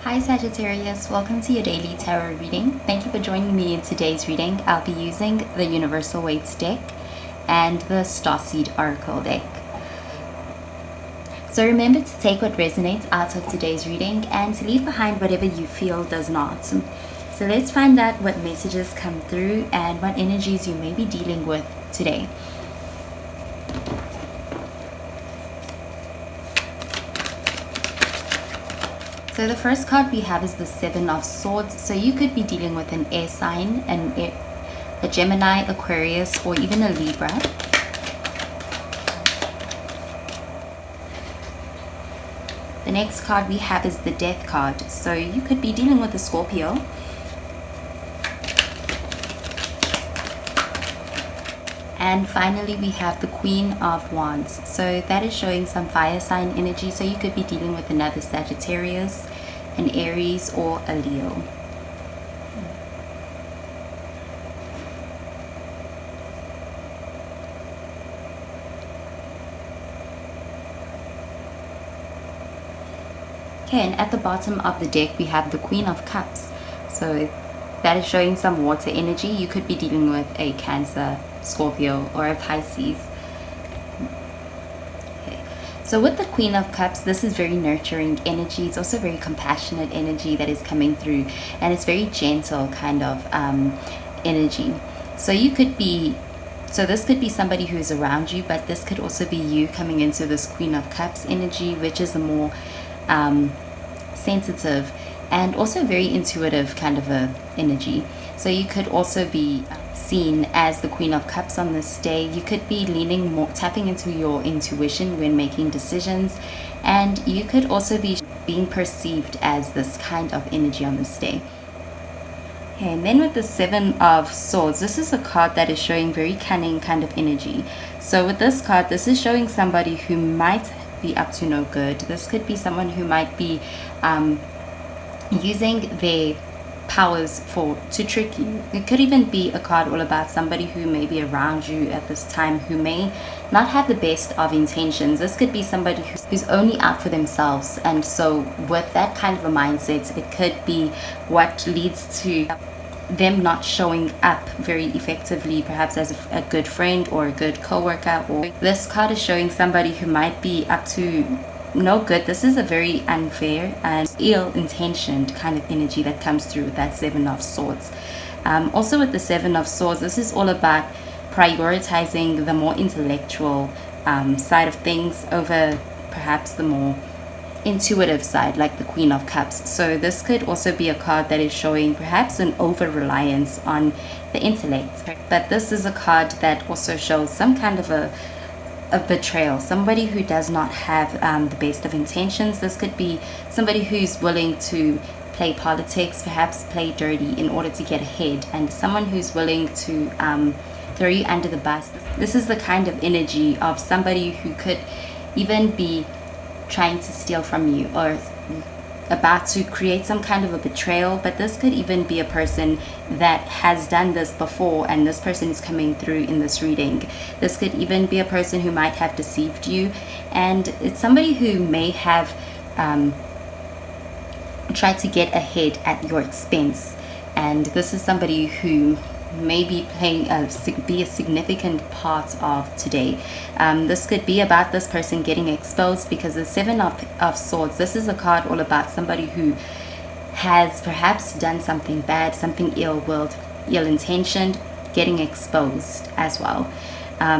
Hi Sagittarius, welcome to your daily tarot reading. Thank you for joining me in today's reading. I'll be using the Universal Weights deck and the Starseed Oracle deck. So remember to take what resonates out of today's reading and to leave behind whatever you feel does not. So let's find out what messages come through and what energies you may be dealing with today. So the first card we have is the Seven of Swords. So you could be dealing with an air sign, a Gemini, Aquarius, or even a Libra. The next card we have is the Death card. So you could be dealing with a Scorpio. And finally, we have the Queen of Wands. So that is showing some fire sign energy. So you could be dealing with another Sagittarius, an Aries, or a Leo. Okay, and at the bottom of the deck, we have the Queen of Cups. So that is showing some water energy. You could be dealing with a Cancer, Scorpio, or a Pisces. Okay. So with the Queen of Cups, this is very nurturing energy. It's also very compassionate energy that is coming through, and it's very gentle kind of energy. So this could be somebody who is around you, but this could also be you coming into this Queen of Cups energy, which is a more sensitive and also very intuitive kind of a energy. So you could also be seen as the Queen of Cups on this day. You could be leaning more, tapping into your intuition when making decisions, and you could also be being perceived as this kind of energy on this day. Okay, and then with the Seven of Swords, this is a card that is showing very cunning kind of energy. So with this card, this is showing somebody who might be up to no good. This could be someone who might be using their powers to trick you. It could even be a card all about somebody who may be around you at this time who may not have the best of intentions. This could be somebody who's only out for themselves, and so with that kind of a mindset, it could be what leads to them not showing up very effectively, perhaps as a good friend or a good co-worker. Or this card is showing somebody who might be up to no good. This is a very unfair and ill-intentioned kind of energy that comes through with that Seven of Swords. Also with the Seven of Swords, this is all about prioritizing the more intellectual side of things over perhaps the more intuitive side, like the Queen of Cups. So this could also be a card that is showing perhaps an over-reliance on the intellect. But this is a card that also shows some kind of a betrayal, somebody who does not have the best of intentions. This could be somebody who's willing to play politics, perhaps play dirty in order to get ahead, and someone who's willing to throw you under the bus. This is the kind of energy of somebody who could even be trying to steal from you or about to create some kind of a betrayal. But this could even be a person that has done this before, and this person is coming through in this reading. This could even be a person who might have deceived you, and it's somebody who may have tried to get ahead at your expense, and this is somebody who may be playing be a significant part of today. This could be about this person getting exposed, because the Seven of Swords, this is a card all about somebody who has perhaps done something bad, something ill-willed, ill-intentioned, getting exposed as well.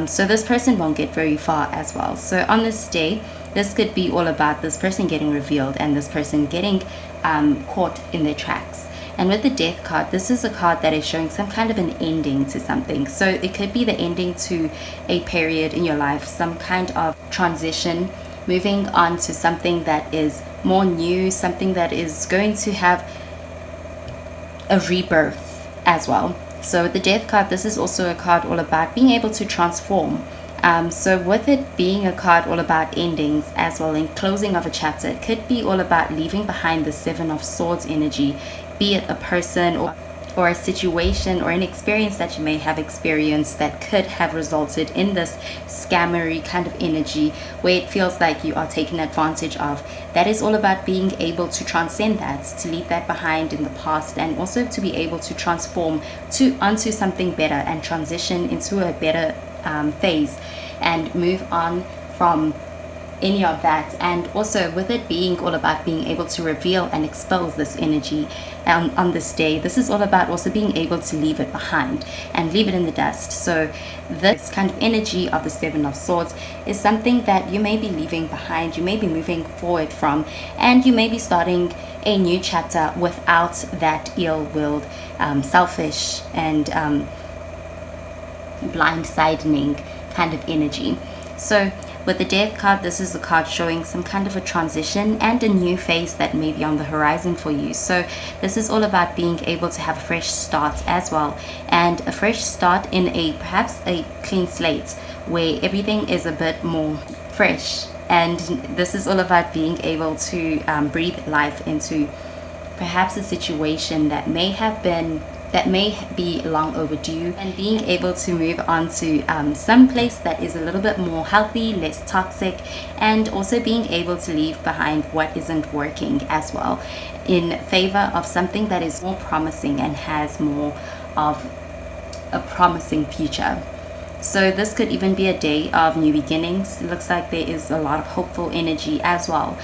So this person won't get very far as well. So on this day, this could be all about this person getting revealed and this person getting caught in their tracks. And with the Death card, this is a card that is showing some kind of an ending to something. So it could be the ending to a period in your life, some kind of transition, moving on to something that is more new, something that is going to have a rebirth as well. So with the Death card, this is also a card all about being able to transform. So with it being a card all about endings as well and closing of a chapter, it could be all about leaving behind the Seven of Swords energy, be it a person or or a situation or an experience that you may have experienced that could have resulted in this scammery kind of energy where it feels like you are taken advantage of. That is all about being able to transcend that, to leave that behind in the past, and also to be able to transform onto something better and transition into a better phase and move on from any of that. And also with it being all about being able to reveal and expose this energy on this day, this is all about also being able to leave it behind and leave it in the dust. So this kind of energy of the Seven of Swords is something that you may be leaving behind, you may be moving forward from, and you may be starting a new chapter without that ill-willed, selfish and blindsiding kind of energy. So with the Death card, this is a card showing some kind of a transition and a new phase that may be on the horizon for you. So this is all about being able to have a fresh start as well, and a fresh start in perhaps a clean slate where everything is a bit more fresh. And this is all about being able to breathe life into perhaps a situation that may be long overdue, and being able to move on to some place that is a little bit more healthy, less toxic, and also being able to leave behind what isn't working as well in favor of something that is more promising and has more of a promising future. So this could even be a day of new beginnings. It looks like there is a lot of hopeful energy as well.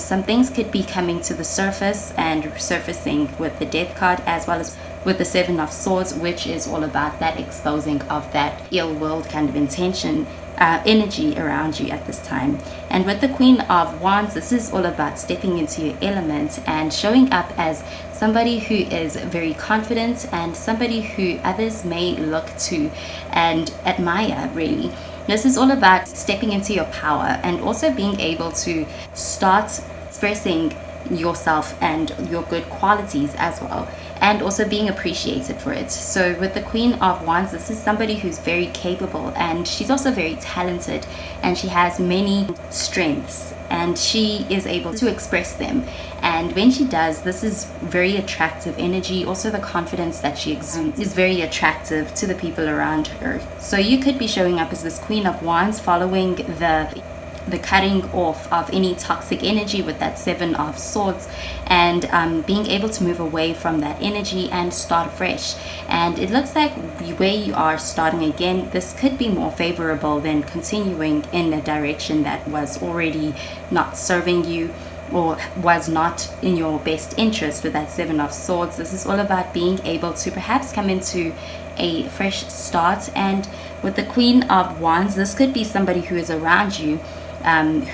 Some things could be coming to the surface and surfacing with the Death card, as well as with the Seven of Swords, which is all about that exposing of that ill-willed kind of intention, energy around you at this time. And with the Queen of Wands, this is all about stepping into your element and showing up as somebody who is very confident and somebody who others may look to and admire, really. This is all about stepping into your power and also being able to start expressing yourself and your good qualities as well, and also being appreciated for it. So with the Queen of Wands, this is somebody who's very capable, and she's also very talented, and she has many strengths, and she is able to express them. And when she does, this is very attractive energy. Also the confidence that she exudes is very attractive to the people around her. So you could be showing up as this Queen of Wands, following the cutting off of any toxic energy with that Seven of Swords, and being able to move away from that energy and start fresh. And it looks like where you are starting again, this could be more favorable than continuing in a direction that was already not serving you or was not in your best interest with that Seven of Swords. This is all about being able to perhaps come into a fresh start. And with the Queen of Wands, this could be somebody who is around you,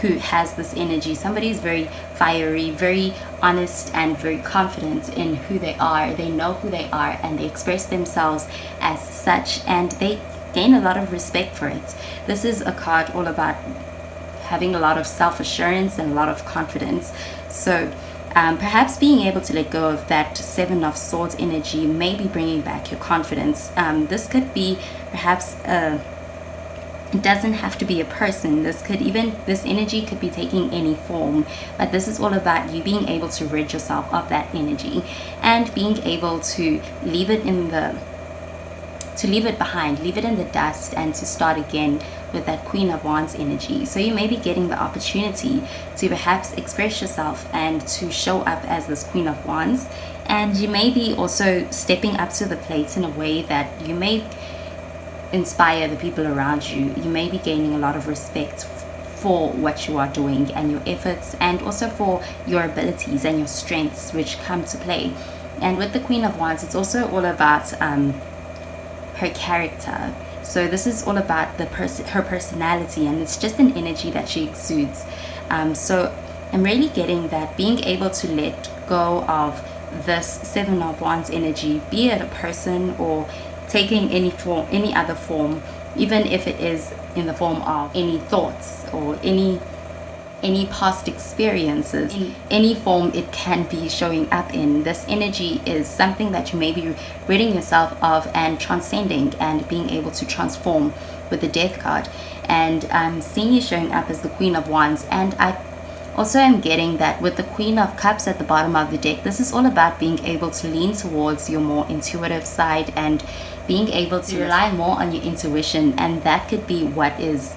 who has this energy. Somebody is very fiery, very honest, and very confident in who they are. They know who they are, and they express themselves as such, and they gain a lot of respect for it. This is a card all about having a lot of self-assurance and a lot of confidence. So perhaps being able to let go of that Seven of Swords energy, maybe bringing back your confidence. This could be perhaps it doesn't have to be a person. This energy could be taking any form, but this is all about you being able to rid yourself of that energy and being able to leave it behind, leave it in the dust, and to start again with that Queen of Wands energy. So you may be getting the opportunity to perhaps express yourself and to show up as this Queen of Wands, and you may be also stepping up to the plate in a way that you may inspire the people around you. You may be gaining a lot of respect for what you are doing and your efforts, and also for your abilities and your strengths which come to play. And with the Queen of Wands, it's also all about her character. So this is all about her personality, and it's just an energy that she exudes. So I'm really getting that being able to let go of this Seven of Wands energy, be it a person or taking any other form, even if it is in the form of any thoughts or any past experiences, in any form it can be showing up in. This energy is something that you may be ridding yourself of and transcending and being able to transform with the Death card. And I'm seeing you showing up as the Queen of Wands, and I Also, I'm getting that with the Queen of Cups at the bottom of the deck, this is all about being able to lean towards your more intuitive side and being able to rely more on your intuition, and that could be what is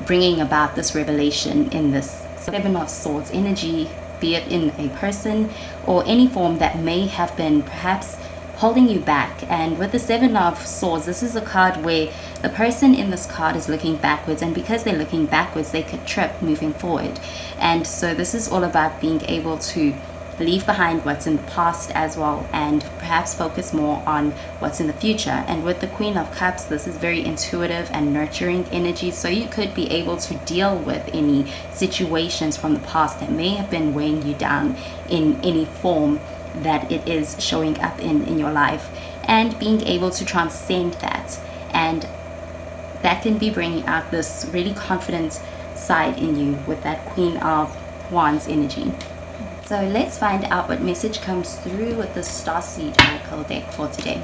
bringing about this revelation in this Seven of Swords energy, be it in a person or any form that may have been perhaps holding you back. And with the Seven of Swords, this is a card where the person in this card is looking backwards, and because they're looking backwards, they could trip moving forward. And so this is all about being able to leave behind what's in the past as well, and perhaps focus more on what's in the future. And with the Queen of Cups, this is very intuitive and nurturing energy, so you could be able to deal with any situations from the past that may have been weighing you down in any form that it is showing up in your life, and being able to transcend that. And that can be bringing out this really confident side in you with that Queen of Wands energy. So let's find out what message comes through with the Starseed Oracle deck for today.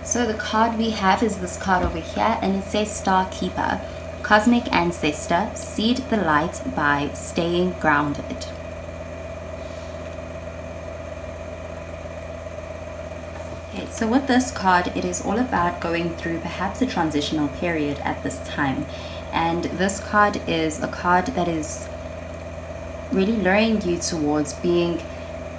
So the card we have is this card over here, and it says Star Keeper, Cosmic Ancestor, seed the light by staying grounded. Okay, so with this card, it is all about going through perhaps a transitional period at this time. And this card is a card that is really luring you towards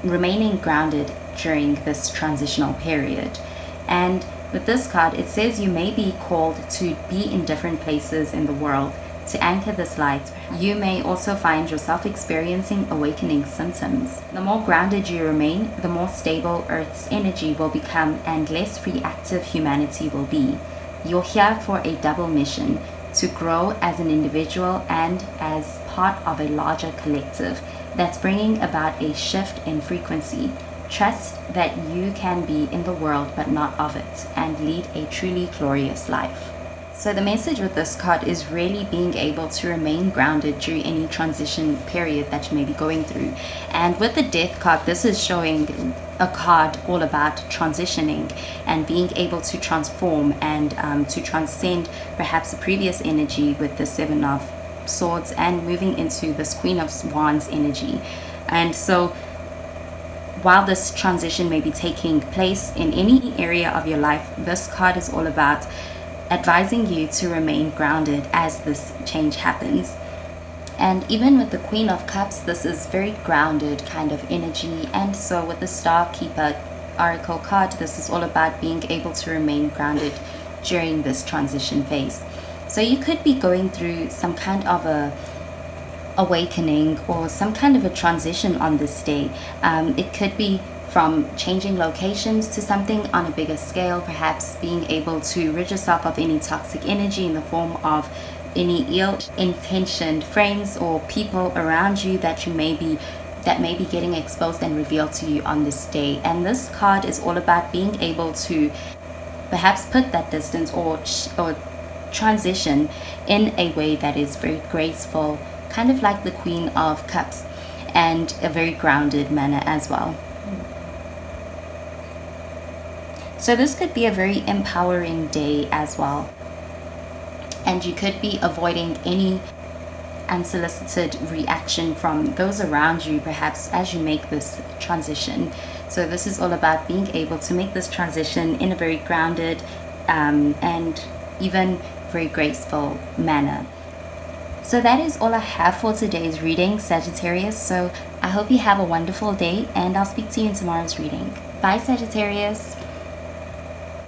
remaining grounded during this transitional period. And with this card, it says you may be called to be in different places in the world to anchor this light. You may also find yourself experiencing awakening symptoms. The more grounded you remain, the more stable Earth's energy will become and less reactive humanity will be. You're here for a double mission, to grow as an individual and as part of a larger collective that's bringing about a shift in frequency. Trust that you can be in the world but not of it, and lead a truly glorious life. So the message with this card is really being able to remain grounded during any transition period that you may be going through. And with the Death card, this is showing a card all about transitioning and being able to transform and to transcend perhaps the previous energy with the Seven of Swords and moving into this Queen of Wands energy. And so while this transition may be taking place in any area of your life, this card is all about advising you to remain grounded as this change happens. And even with the Queen of Cups, this is very grounded kind of energy. And so with the Star Keeper Oracle card, this is all about being able to remain grounded during this transition phase. So you could be going through some kind of a awakening or some kind of a transition on this day. It could be from changing locations to something on a bigger scale, perhaps being able to rid yourself of any toxic energy in the form of any ill-intentioned friends or people around you that may be getting exposed and revealed to you on this day. And this card is all about being able to perhaps put that distance or transition in a way that is very graceful, kind of like the Queen of Cups, and a very grounded manner as well. So this could be a very empowering day as well. And you could be avoiding any unsolicited reaction from those around you, perhaps as you make this transition. So this is all about being able to make this transition in a very grounded and even very graceful manner. So that is all I have for today's reading, Sagittarius. So I hope you have a wonderful day, and I'll speak to you in tomorrow's reading. Bye, Sagittarius.